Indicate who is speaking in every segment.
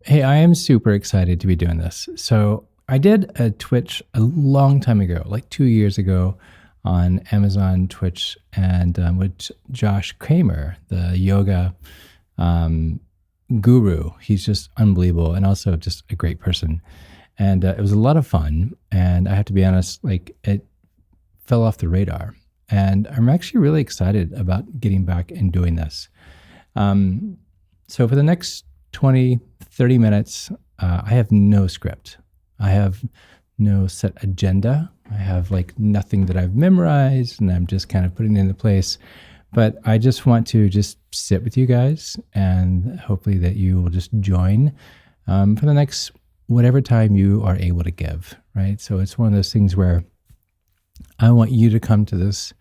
Speaker 1: Hey, I am super excited to be doing this. So, I did a Twitch a long time ago, like 2 years ago, on Amazon Twitch, and with Josh Kramer, the yoga um, guru. He's just unbelievable and also just a great person. And it was a lot of fun. And I have to be honest, like it fell off the radar. And I'm actually really excited about getting back and doing this. Um, so for the next 20, 30 minutes, I have no script. I have no set agenda. I have like nothing that I've memorized and I'm just kind of putting it into place. But I just want to just sit with you guys and hopefully that you will just join for the next whatever time you are able to give, right? So it's one of those things where I want you to come to this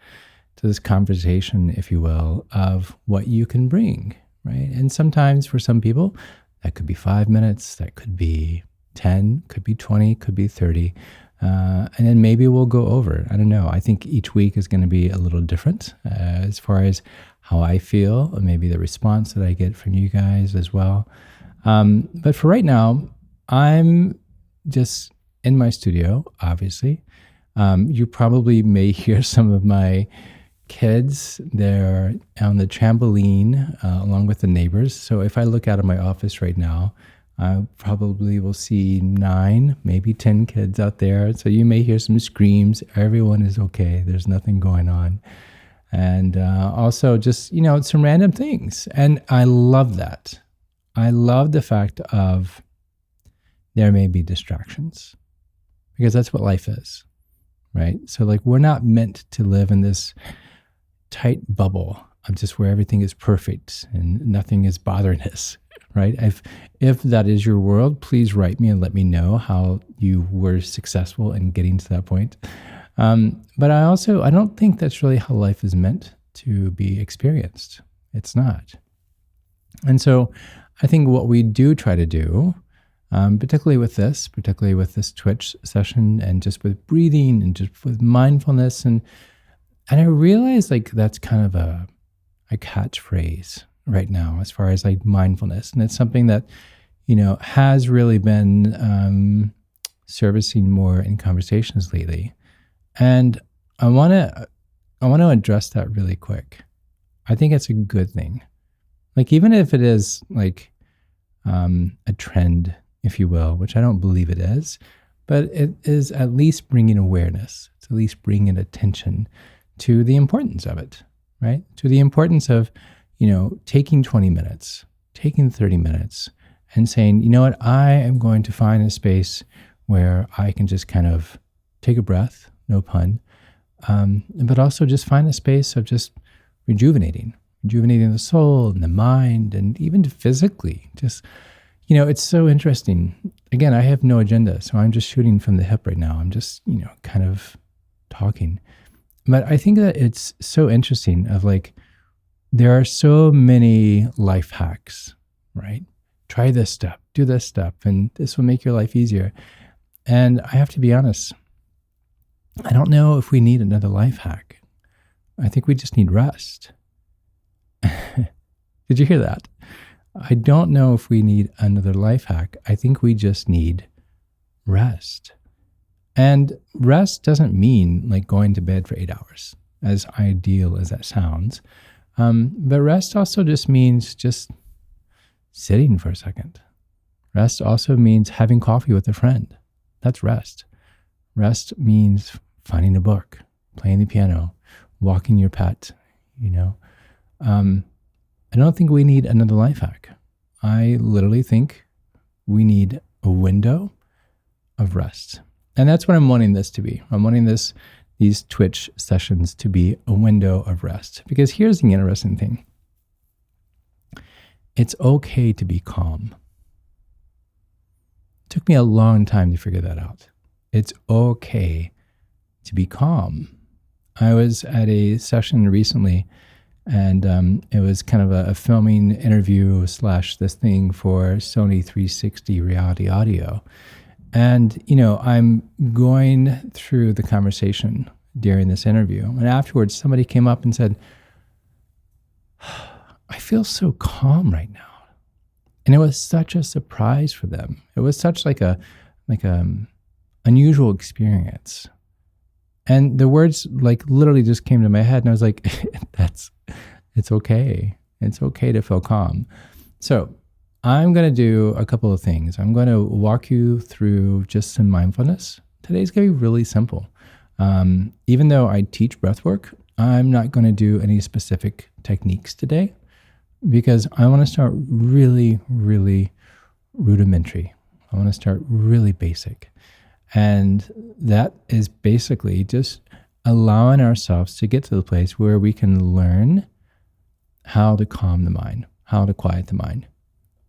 Speaker 1: conversation, if you will, of what you can bring, right? And sometimes for some people, that could be 5 minutes, that could be 10, could be 20, could be 30. And then maybe we'll go over. I don't know. I think each week is going to be a little different as far as how I feel, or maybe the response that I get from you guys as well. But for right now, I'm just in my studio, obviously. You probably may hear some of my kids. They're on the trampoline along with the neighbors. So if I look out of my office right now, I probably will see 9, maybe 10 kids out there. So you may hear some screams. Everyone is okay. There's nothing going on. And also just, some random things. And I love that. I love the fact of there may be distractions because that's what life is, right? So like we're not meant to live in this tight bubble of just where everything is perfect and nothing is bothering us, right? If that is your world, please write me and let me know how you were successful in getting to that point. But I don't think that's really how life is meant to be experienced. It's not. And so I think what we do try to do, particularly with this Twitch session and just with breathing and just with mindfulness and I realize like that's kind of a catchphrase right now as far as like mindfulness. And it's something that, has really been servicing more in conversations lately. And I want to address that really quick. I think it's a good thing. Like even if it is like a trend, if you will, which I don't believe it is, but it is at least bringing awareness. It's at least bringing attention to the importance of it, right? To the importance of, taking 20 minutes, taking 30 minutes and saying, you know what, I am going to find a space where I can just kind of take a breath, no pun, but also just find a space of just rejuvenating the soul and the mind and even physically. Just, it's so interesting. Again, I have no agenda, so I'm just shooting from the hip right now. I'm just, kind of talking. But I think that it's so interesting of like, there are so many life hacks, right? Try this step, do this step, and this will make your life easier. And I have to be honest, I don't know if we need another life hack. I think we just need rest. Did you hear that? I don't know if we need another life hack. I think we just need rest. And rest doesn't mean like going to bed for 8 hours, as ideal as that sounds. But rest also just means just sitting for a second. Rest also means having coffee with a friend. That's rest. Rest means finding a book, playing the piano, walking your pet, I don't think we need another life hack. I literally think we need a window of rest. And that's what I'm wanting this to be. I'm wanting these Twitch sessions to be a window of rest. Because here's the interesting thing. It's okay to be calm. It took me a long time to figure that out. It's okay to be calm. I was at a session recently and it was kind of a filming interview / this thing for Sony 360 Reality Audio. And, I'm going through the conversation during this interview. And afterwards, somebody came up and said, I feel so calm right now. And it was such a surprise for them. It was such like a unusual experience. And the words like literally just came to my head, and I was like, it's okay. It's okay to feel calm. So I'm going to do a couple of things. I'm going to walk you through just some mindfulness. Today's going to be really simple. Even though I teach breathwork, I'm not going to do any specific techniques today because I want to start really, really rudimentary. I want to start really basic. And that is basically just allowing ourselves to get to the place where we can learn how to calm the mind, how to quiet the mind.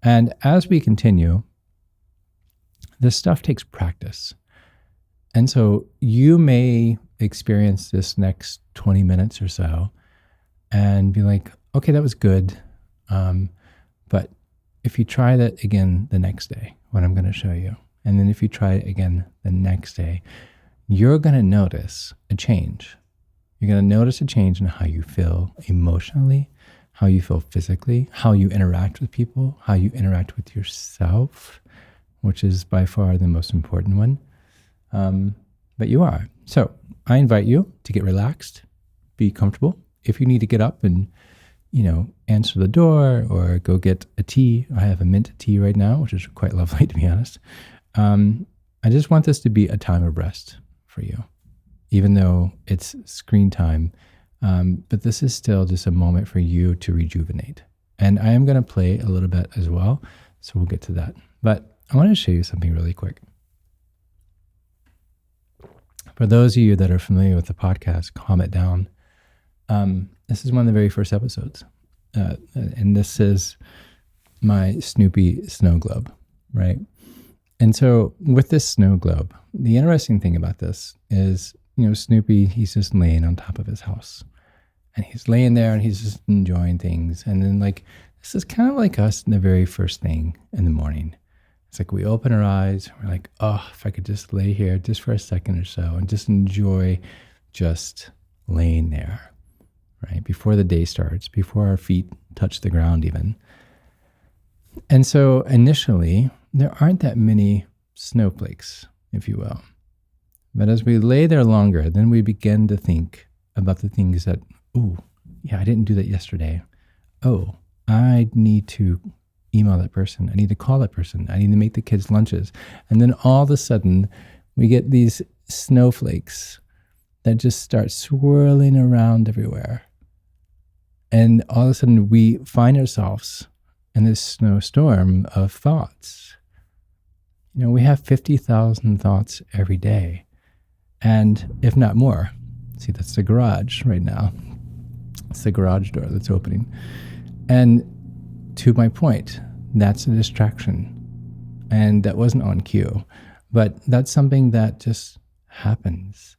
Speaker 1: And as we continue, this stuff takes practice. And so you may experience this next 20 minutes or so and be like, okay, that was good. But if you try that again the next day, what I'm going to show you, and then if you try it again the next day, you're going to notice a change. You're going to notice a change in how you feel emotionally, how you feel physically, how you interact with people, how you interact with yourself, which is by far the most important one. But you are. So I invite you to get relaxed, be comfortable. If you need to get up and, answer the door or go get a tea, I have a mint tea right now, which is quite lovely, to be honest. I just want this to be a time of rest for you, even though it's screen time. But this is still just a moment for you to rejuvenate. And I am going to play a little bit as well. So we'll get to that. But I want to show you something really quick. For those of you that are familiar with the podcast, Calm It Down, this is one of the very first episodes. And this is my Snoopy snow globe, right? And so with this snow globe, the interesting thing about this is, Snoopy, he's just laying on top of his house. And he's laying there and he's just enjoying things. And then this is kind of like us in the very first thing in the morning. It's like we open our eyes, and we're like, oh, if I could just lay here just for a second or so and just enjoy just laying there, right? Before the day starts, before our feet touch the ground even. And so initially, there aren't that many snowflakes, if you will. But as we lay there longer, then we begin to think about the things that, I didn't do that yesterday. Oh, I need to email that person. I need to call that person. I need to make the kids lunches. And then all of a sudden, we get these snowflakes that just start swirling around everywhere. And all of a sudden, we find ourselves in this snowstorm of thoughts. We have 50,000 thoughts every day, and if not more. See, that's the garage right now. It's the garage door that's opening. And to my point, that's a distraction. And that wasn't on cue, but that's something that just happens.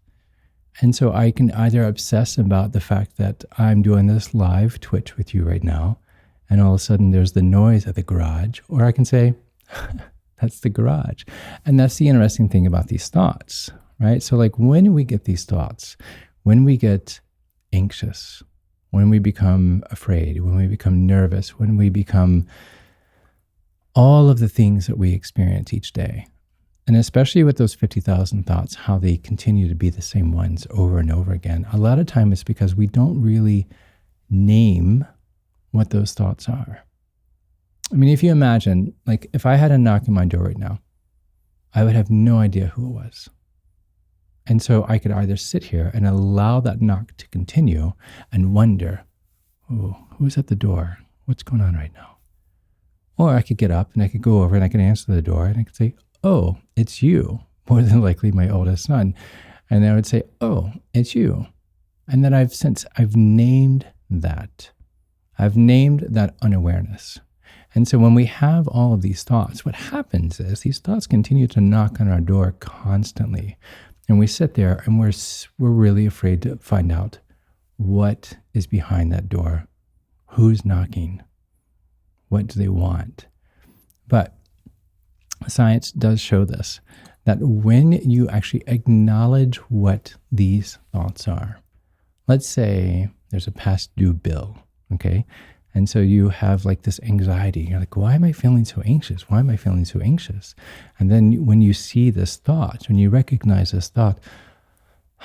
Speaker 1: And so I can either obsess about the fact that I'm doing this live Twitch with you right now, and all of a sudden there's the noise at the garage, or I can say, that's the garage. And that's the interesting thing about these thoughts, right? So when we get these thoughts, when we get anxious, when we become afraid, when we become nervous, when we become all of the things that we experience each day, and especially with those 50,000 thoughts, how they continue to be the same ones over and over again, a lot of time it's because we don't really name what those thoughts are. I mean, if you imagine, if I had a knock on my door right now, I would have no idea who it was. And so I could either sit here and allow that knock to continue and wonder, who's at the door? What's going on right now? Or I could get up and I could go over and I could answer the door and I could say, oh, it's you. More than likely my oldest son. And I would say, oh, it's you. And then I've named that. I've named that unawareness. And so when we have all of these thoughts, what happens is these thoughts continue to knock on our door constantly. And we sit there and we're really afraid to find out what is behind that door. Who's knocking? What do they want? But science does show this, that when you actually acknowledge what these thoughts are, let's say there's a past due bill, okay? And so you have like this anxiety. You're like, why am I feeling so anxious? Why am I feeling so anxious? And then when you see this thought, when you recognize this thought,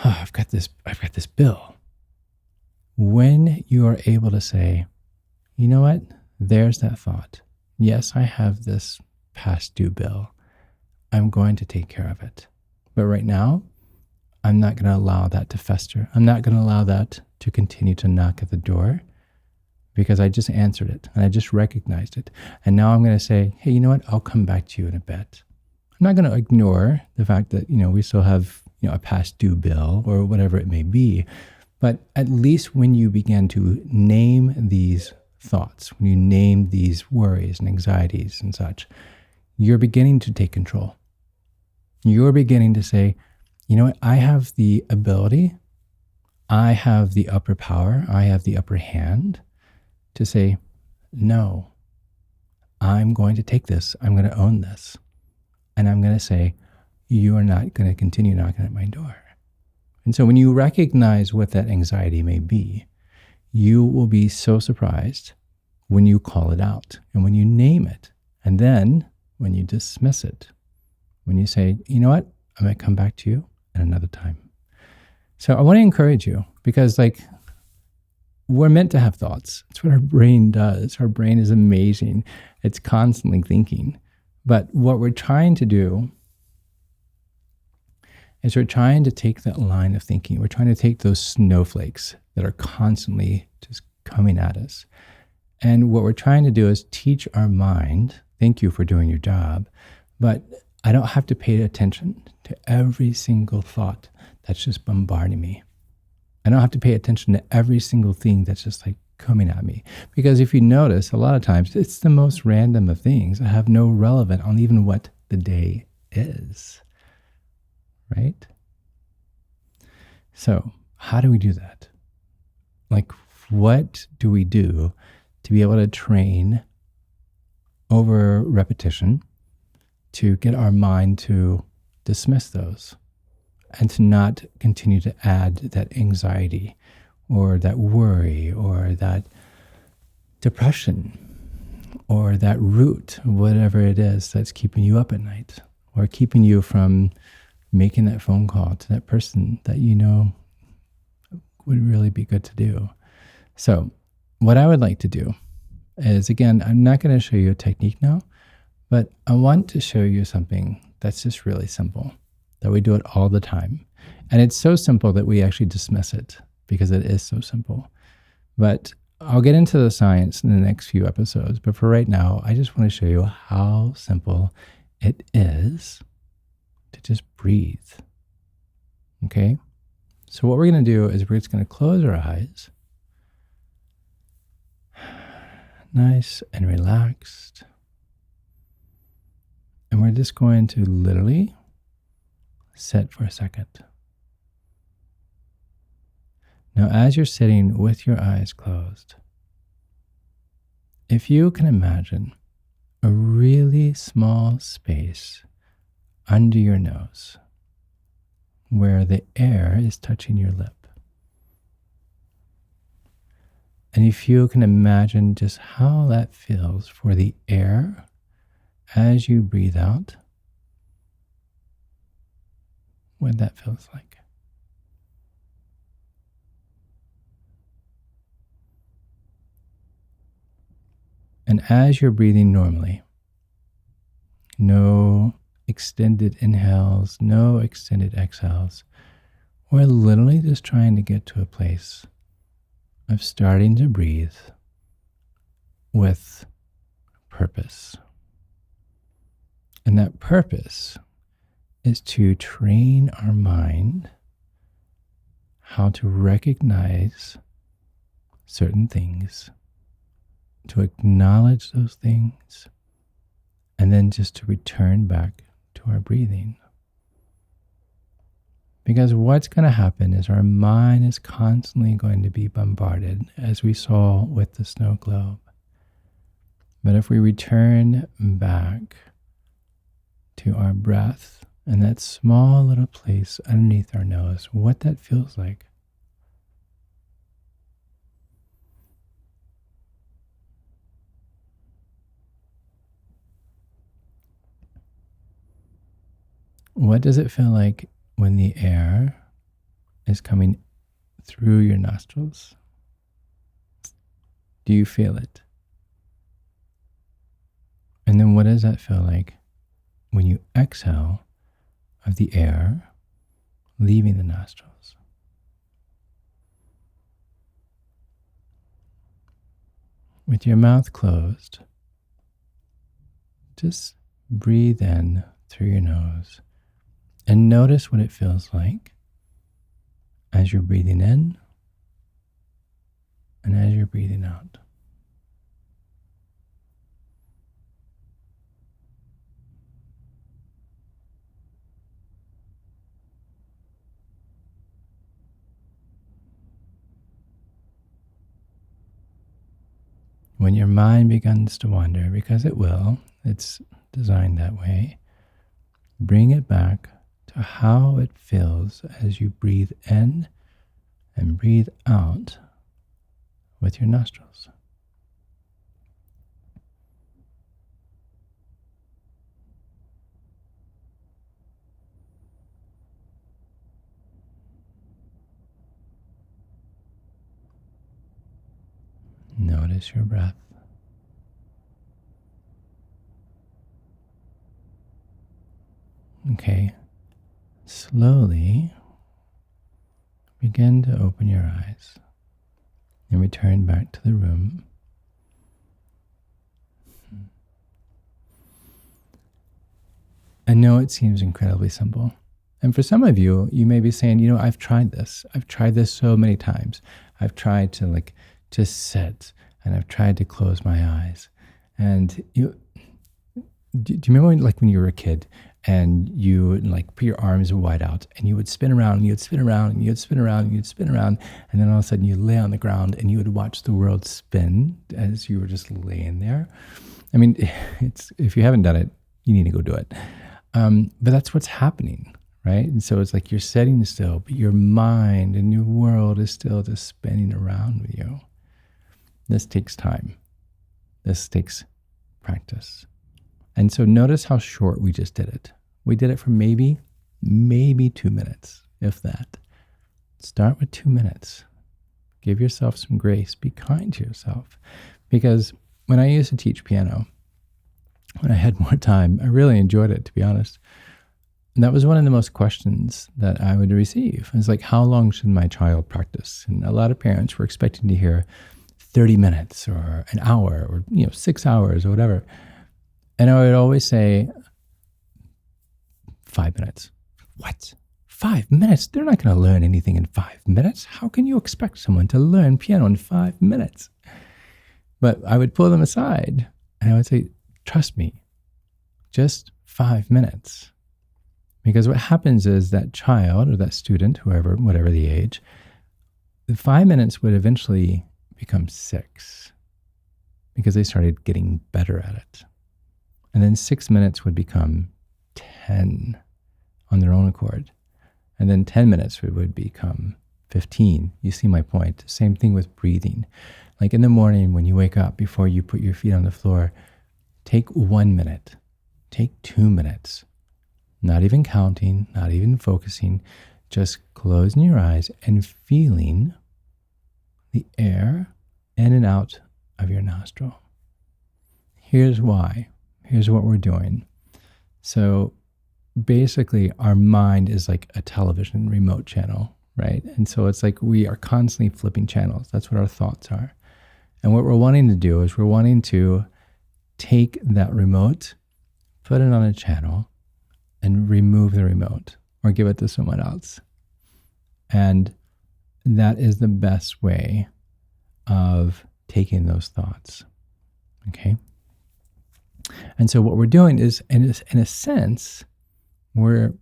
Speaker 1: oh, I've got this bill. When you are able to say, you know what? There's that thought. Yes, I have this past due bill. I'm going to take care of it. But right now, I'm not going to allow that to fester. I'm not going to allow that to continue to knock at the door, because I just answered it and I just recognized it. And now I'm going to say, hey, you know what? I'll come back to you in a bit. I'm not going to ignore the fact that, we still have, a past due bill or whatever it may be. But at least when you begin to name these thoughts, when you name these worries and anxieties and such, you're beginning to take control. You're beginning to say, you know what? I have the ability, I have the upper power, I have the upper hand to say, no, I'm going to take this. I'm going to own this. And I'm going to say, you are not going to continue knocking at my door. And so when you recognize what that anxiety may be, you will be so surprised when you call it out and when you name it. And then when you dismiss it, when you say, you know what, I'm going to come back to you at another time. So I want to encourage you, because we're meant to have thoughts. It's what our brain does. Our brain is amazing. It's constantly thinking. But what we're trying to do is we're trying to take that line of thinking. We're trying to take those snowflakes that are constantly just coming at us. And what we're trying to do is teach our mind, thank you for doing your job, but I don't have to pay attention to every single thought that's just bombarding me. I don't have to pay attention to every single thing that's just like coming at me. Because if you notice, a lot of times it's the most random of things that have no relevance on even what the day is. Right? So how do we do that? Like, what do we do to be able to train over repetition to get our mind to dismiss those and to not continue to add that anxiety or that worry or that depression or that root, whatever it is that's keeping you up at night or keeping you from making that phone call to that person that you know would really be good to do. So what I would like to do is, again, I'm not going to show you a technique now, but I want to show you something that's just really simple, that we do it all the time. And it's so simple that we actually dismiss it because it is so simple. But I'll get into the science in the next few episodes. But for right now, I just want to show you how simple it is to just breathe. Okay? So what we're going to do is we're just going to close our eyes. Nice and relaxed. And we're just going to literally sit for a second. Now, as you're sitting with your eyes closed, if you can imagine a really small space under your nose where the air is touching your lip, and if you can imagine just how that feels for the air as you breathe out, what that feels like. And as you're breathing normally, no extended inhales, no extended exhales, we're literally just trying to get to a place of starting to breathe with purpose. And that purpose is to train our mind how to recognize certain things, to acknowledge those things, and then just to return back to our breathing. Because what's going to happen is our mind is constantly going to be bombarded, as we saw with the snow globe. But if we return back to our breath and that small little place underneath our nose, what that feels like. What does it feel like when the air is coming through your nostrils? Do you feel it? And then what does that feel like when you exhale of the air leaving the nostrils? With your mouth closed, just breathe in through your nose and notice what it feels like as you're breathing in and as you're breathing out. When your mind begins to wander, because it will, it's designed that way, bring it back to how it feels as you breathe in and breathe out with your nostrils. Notice your breath. Okay, slowly begin to open your eyes and return back to the room. I know it seems incredibly simple. And for some of you, you may be saying, I've tried this. I've tried this so many times. I've tried to sit and I've tried to close my eyes. And do you remember when you were a kid and you would put your arms wide out and you would spin around and you'd spin around and you'd spin around and you'd spin around, and then all of a sudden you lay on the ground and you would watch the world spin as you were just laying there? I mean, if you haven't done it, you need to go do it. But that's what's happening, right? And so it's like you're sitting still, but your mind and your world is still just spinning around with you. This takes time. This takes practice. And so notice how short we just did it. We did it for maybe 2 minutes, if that. Start with 2 minutes. Give yourself some grace. Be kind to yourself. Because when I used to teach piano, when I had more time, I really enjoyed it, to be honest. And that was one of the most questions that I would receive. It's like, how long should my child practice? And a lot of parents were expecting to hear 30 minutes or an hour or 6 hours or whatever. And I would always say 5 minutes. What? 5 minutes? They're not going to learn anything in 5 minutes. How can you expect someone to learn piano in 5 minutes? But I would pull them aside and I would say, trust me, just 5 minutes. Because what happens is that child or that student, whoever, whatever the age, the 5 minutes would eventually become 6 because they started getting better at it. And then 6 minutes would become 10 on their own accord. And then 10 minutes would become 15. You see my point. Same thing with breathing. Like in the morning when you wake up, before you put your feet on the floor, take 1 minute, take 2 minutes, not even counting, not even focusing, just closing your eyes and feeling the air in and out of your nostril. Here's why. Here's what we're doing. So basically, our mind is like a television remote channel, right? And so it's like we are constantly flipping channels. That's what our thoughts are. And what we're wanting to do is we're wanting to take that remote, put it on a channel, and remove the remote or give it to someone else. And that is the best way of taking those thoughts. Okay? And so what we're doing is, in a sense, we're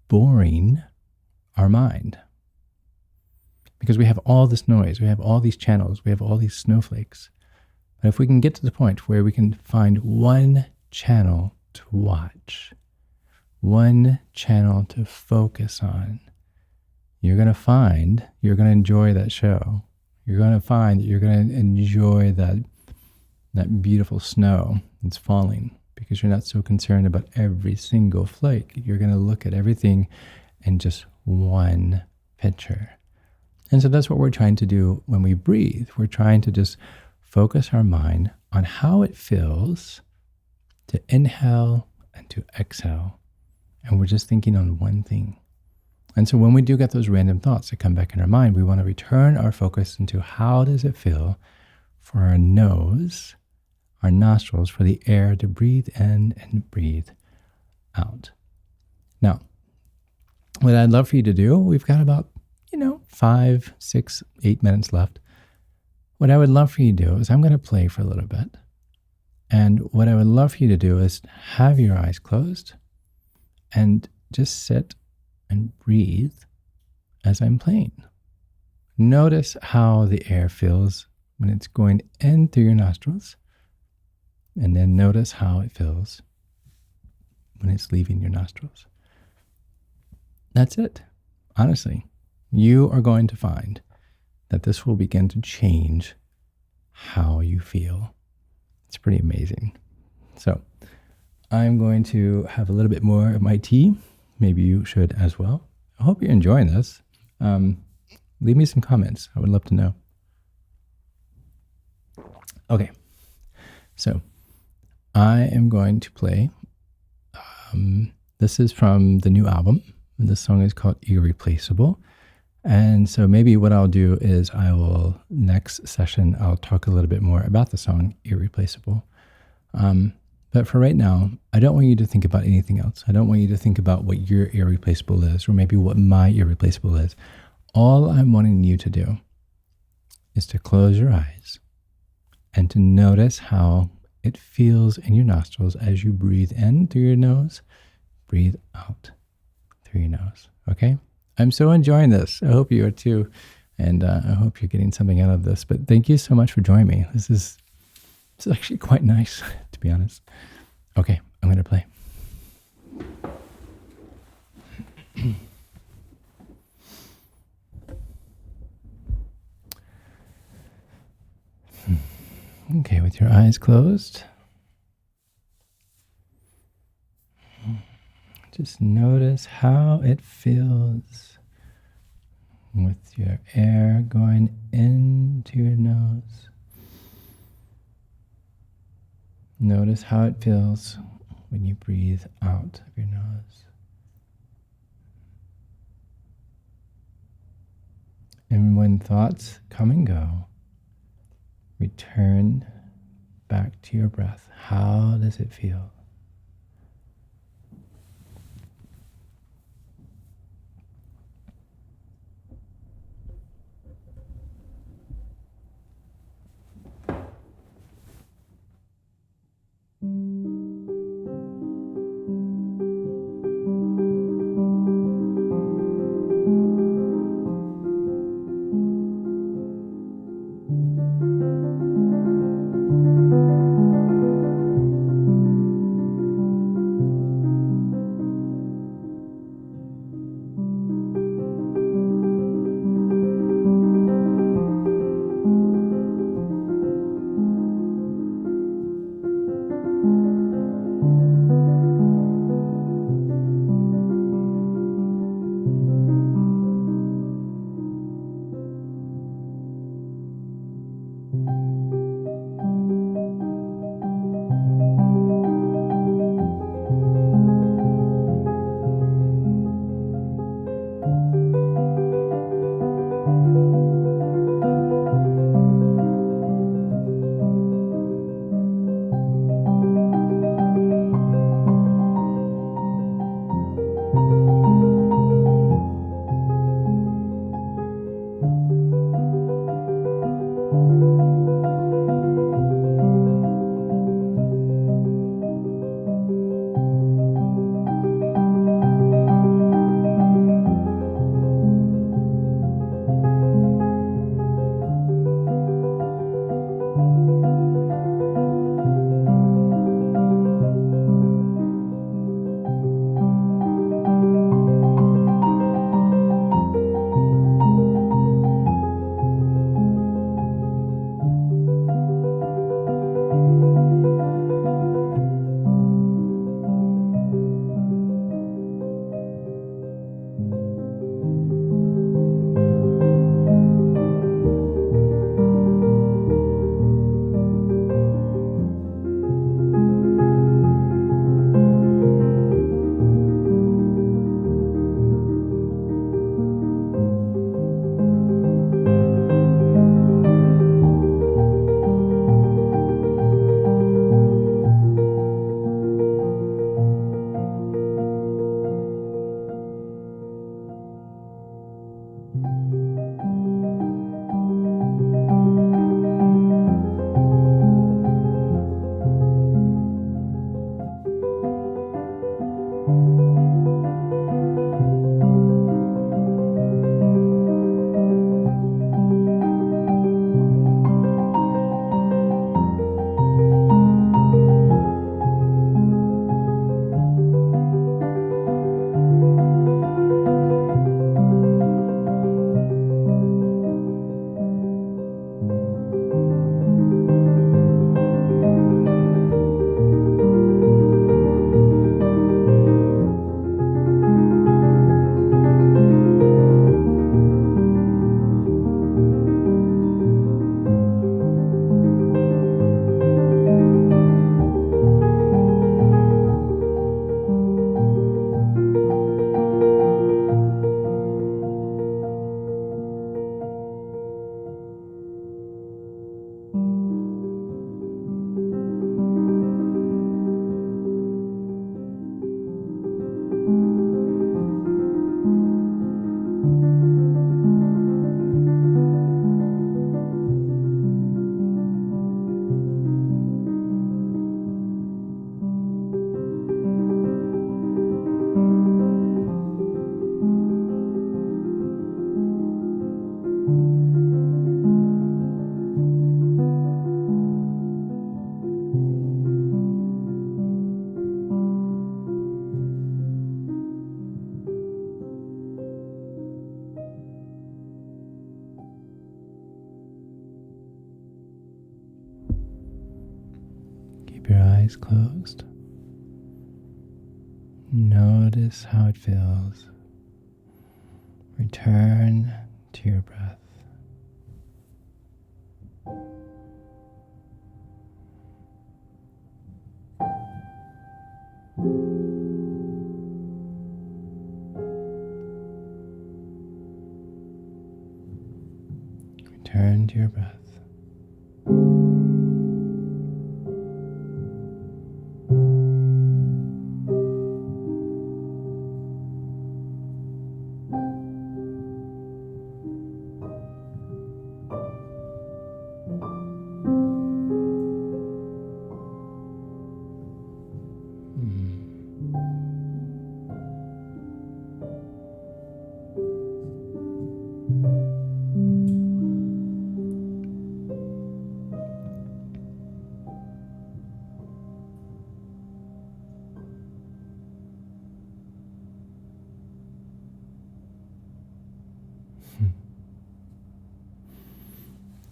Speaker 1: boring our mind. Because we have all this noise, we have all these channels, we have all these snowflakes. But if we can get to the point where we can find one channel to watch, one channel to focus on, you're going to enjoy that show. You're going to find that you're going to enjoy that beautiful snow that's falling, because you're not so concerned about every single flake. You're going to look at everything in just one picture. And so that's what we're trying to do when we breathe. We're trying to just focus our mind on how it feels to inhale and to exhale. And we're just thinking on one thing. And so when we do get those random thoughts that come back in our mind, we want to return our focus into how does it feel for our nose, our nostrils, for the air to breathe in and breathe out. Now, what I'd love for you to do, we've got about, 5, 6, 8 minutes left. What I would love for you to do is I'm going to play for a little bit. And what I would love for you to do is have your eyes closed and just sit and breathe as I'm playing. Notice how the air feels when it's going in through your nostrils, and then notice how it feels when it's leaving your nostrils. That's it. Honestly, you are going to find that this will begin to change how you feel. It's pretty amazing. So I'm going to have a little bit more of my tea. Maybe you should as well. I hope you're enjoying this. Leave me some comments. I would love to know. Okay, so I am going to play. This is from the new album. This song is called Irreplaceable. And so maybe what I'll do is next session, I'll talk a little bit more about the song Irreplaceable. But for right now, I don't want you to think about anything else. I don't want you to think about what your irreplaceable is, or maybe what my irreplaceable is. All I'm wanting you to do is to close your eyes and to notice how it feels in your nostrils as you breathe in through your nose, breathe out through your nose. Okay? I'm so enjoying this. I hope you are too. And I hope you're getting something out of this. But thank you so much for joining me. This is actually quite nice, to be honest. Okay, I'm going to play. Okay, with your eyes closed, just notice how it feels with your air going into your nose. Notice how it feels when you breathe out of your nose. And when thoughts come and go, return back to your breath. How does it feel? eyes closed. Notice how it feels. Return to your breath. Return to your breath.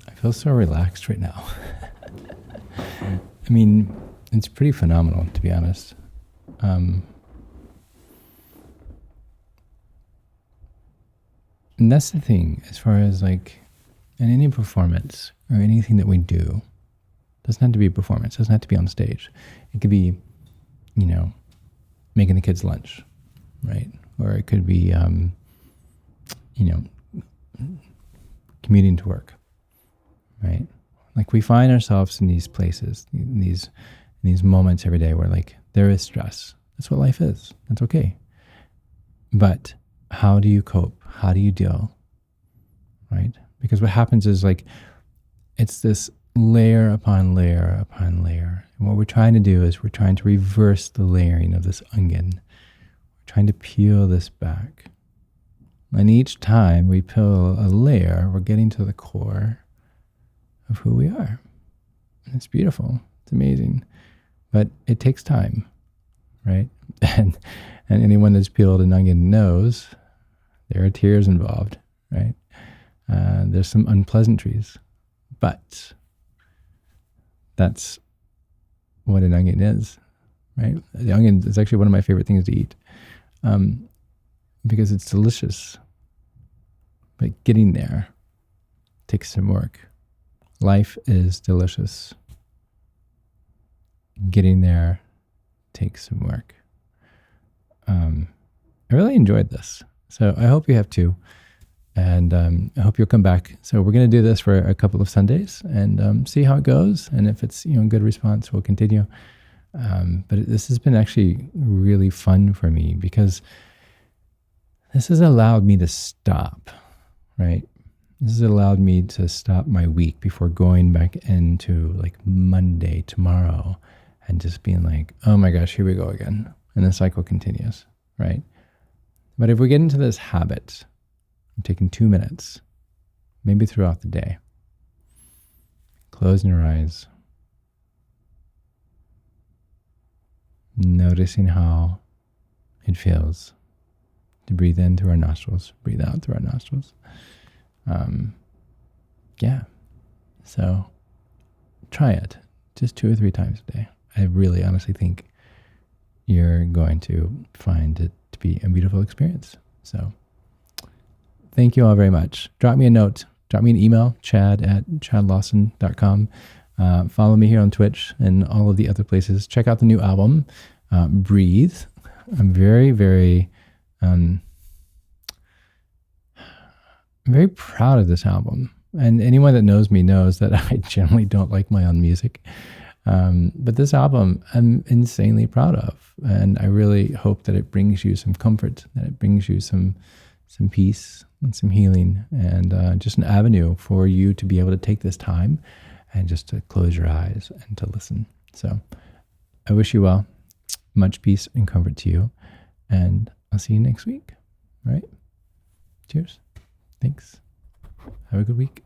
Speaker 1: I feel so relaxed right now. I mean, it's pretty phenomenal, to be honest. And that's the thing, as far as like in any performance or anything that we do, doesn't have to be a performance, doesn't have to be on stage. It could be, making the kids lunch, right? Or it could be, commuting to work, right? Like we find ourselves in these places, in these moments every day where like there is stress. That's what life is. That's okay. But how do you cope? How do you deal? Right? Because what happens is like it's this layer upon layer upon layer. And what we're trying to do is we're trying to reverse the layering of this onion. We're trying to peel this back. And each time we peel a layer, we're getting to the core of who we are. And it's beautiful. It's amazing. But it takes time, right? And anyone that's peeled an onion knows there are tears involved, right? There's some unpleasantries. But that's what an onion is, right? The onion is actually one of my favorite things to eat because it's delicious. But getting there takes some work. Life is delicious. Getting there takes some work. I really enjoyed this. So I hope you have too. And I hope you'll come back. So we're going to do this for a couple of Sundays and see how it goes. And if it's a good response, we'll continue. But this has been actually really fun for me because this has allowed me to stop, right? This has allowed me to stop my week before going back into like Monday, tomorrow, and just being like, oh my gosh, here we go again. And the cycle continues, right? But if we get into this habit, I'm taking 2 minutes, maybe throughout the day, closing your eyes, noticing how it feels to breathe in through our nostrils, breathe out through our nostrils. So try it just 2 or 3 times a day. I really honestly think you're going to find it to be a beautiful experience. So thank you all very much. Drop me a note, drop me an email, chad@chadlawson.com. Follow me here on Twitch and all of the other places. Check out the new album, Breathe. I'm very, very, very proud of this album. And anyone that knows me knows that I generally don't like my own music. But this album I'm insanely proud of. And I really hope that it brings you some comfort, that it brings you some peace and some healing and just an avenue for you to be able to take this time and just to close your eyes and to listen. So I wish you well. Much peace and comfort to you. And I'll see you next week. All right? Cheers. Thanks. Have a good week.